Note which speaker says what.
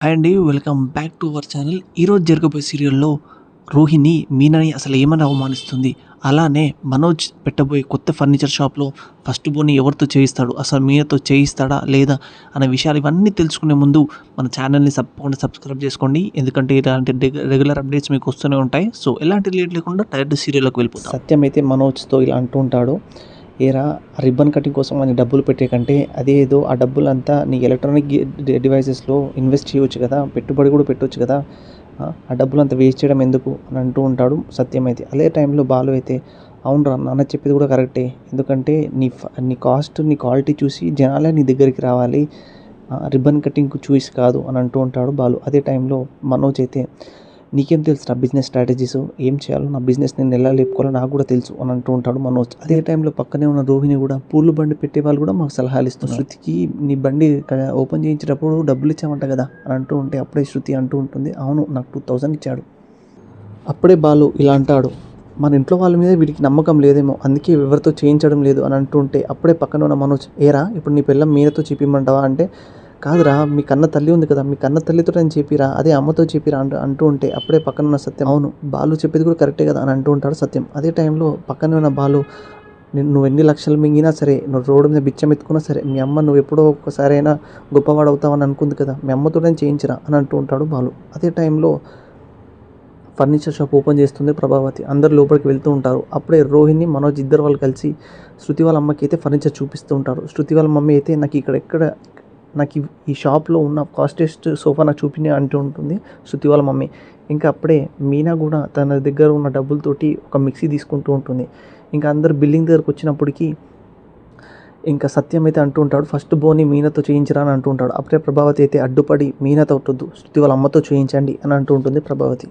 Speaker 1: Hi అండి. Welcome back to our channel. ఈరోజు జరగబోయే సీరియల్‌లో రోహిణి మీనని అసలు ఏమని అవమానిస్తుంది. అలానే మనోజ్ పెట్టబోయే కొత్త ఫర్నిచర్ షాప్‌లో ఫస్ట్ బోని ఎవరితో చేయిస్తాడు, అసలు మీనతో చేయిస్తాడా లేదా అనే విషయాలు ఇవన్నీ తెలుసుకునే ముందు మన ఛానల్‌ని తప్పకుండా సబ్స్క్రైబ్ చేసుకోండి. ఎందుకంటే ఇలాంటి రెగ్యులర్ అప్డేట్స్ మీకు వస్తూనే ఉంటాయి. సో ఎలాంటి లేట్ లేకుండా డైరెక్ట్ సీరియల్‌లోకి వెళ్ళిపోదాం. సత్యం అయితే మనోజ్తో ఇలా అంటూ ఉంటాడు, ఏరా రిబ్బన్ కటింగ్ కోసం అని డబ్బులు పెట్టే కంటే అదేదో ఆ డబ్బులంతా నీ ఎలక్ట్రానిక్ డివైసెస్లో ఇన్వెస్ట్ చేయవచ్చు కదా, పెట్టుబడి కూడా పెట్టవచ్చు కదా, ఆ డబ్బులు అంతా వేస్ట్ చేయడం ఎందుకు అని అంటూ ఉంటాడు సత్యం అయితే. అదే టైంలో బాలు అయితే, అవునరా నాన్న చెప్పేది కూడా కరెక్టే, ఎందుకంటే నీ కాస్ట్ నీ క్వాలిటీ చూసి జనాలే నీ దగ్గరికి రావాలి, రిబ్బన్ కటింగ్ చూసి కాదు అని అంటూ ఉంటాడు బాలు. అదే టైంలో మనోజ్ అయితే, నీకేం తెలుసు నా బిజినెస్ స్ట్రాటజీస్, ఏం చేయాలో నా బిజినెస్ నేను ఎలా లేపుకోవాలో నాకు కూడా తెలుసు అని అంటూ ఉంటాడు మనోజ్. అదే టైంలో పక్కనే ఉన్న రోహిణి కూడా, పూలు బండి పెట్టే వాళ్ళు కూడా మాకు సలహాలు ఇస్తున్నారు, శృతికి నీ బండి ఓపెన్ చేయించేటప్పుడు డబ్బులు ఇచ్చామంట కదా అని అంటూ ఉంటే, అప్పుడే శృతి అంటూ ఉంటుంది, అవును నాకు 2000 ఇచ్చాడు. అప్పుడే బాలు ఇలా అంటాడు, మన ఇంట్లో వాళ్ళ మీద వీడికి నమ్మకం లేదేమో అందుకే ఎవరితో చేయించడం లేదు అని అంటూ ఉంటే, అప్పుడే పక్కన ఉన్న మనోజ్, ఏరా ఇప్పుడు నీ పిల్లం మీనతో చూపిమంటావా అంటే, కాదురా మీ కన్న తల్లి ఉంది కదా, మీ కన్న తల్లితో నేను చెప్పిరా, అదే అమ్మతో చెప్పిరా అంటూ ఉంటే, అప్పుడే పక్కన ఉన్న సత్యం, అవును బాలు చెప్పేది కూడా కరెక్టే కదా అని అంటూ ఉంటాడు సత్యం. అదే టైంలో పక్కన ఉన్న బాలు, నువ్వు ఎన్ని లక్షలు మింగినా సరే, నువ్వు రోడ్డు మీద బిచ్చం ఎత్తుకున్నా సరే, మీ అమ్మ నువ్వు ఎప్పుడో ఒక్కసారి అయినా గొప్పవాడు అవుతావని అనుకుంది కదా, మీ అమ్మతో నేను చేయించరా అని అంటూ ఉంటాడు బాలు. అదే టైంలో ఫర్నిచర్ షాప్ ఓపెన్ చేస్తుంది ప్రభావతి. అందరు లోపలికి వెళ్తూ ఉంటారు. అప్పుడే రోహిణి మనోజ్ ఇద్దరు వాళ్ళు కలిసి శృతి వాళ్ళ అమ్మకి అయితే ఫర్నిచర్ చూపిస్తూ ఉంటారు. శృతి వాళ్ళ మమ్మీ అయితే, నాకు ఈ షాప్లో ఉన్న కాస్టెస్ట్ సోఫా నాకు చూపిని అంటూ ఉంటుంది శృతి వాళ్ళ మమ్మీ. ఇంకా అప్పుడే మీనా కూడా తన దగ్గర ఉన్న డబ్బులతోటి ఒక మిక్సీ తీసుకుంటూ ఉంటుంది. ఇంకా అందరు బిల్డింగ్ దగ్గరకు వచ్చినప్పటికీ ఇంకా సత్యం అయితే అంటూ ఉంటాడు, ఫస్ట్ బోని మీనాతో చేయించరా అని అంటూ ఉంటాడు. అప్పుడే ప్రభావతి అయితే అడ్డుపడి, మీనాతో వద్దు శృతి వాళ్ళ అమ్మతో చేయించండి అని అంటూ ఉంటుంది ప్రభావతి.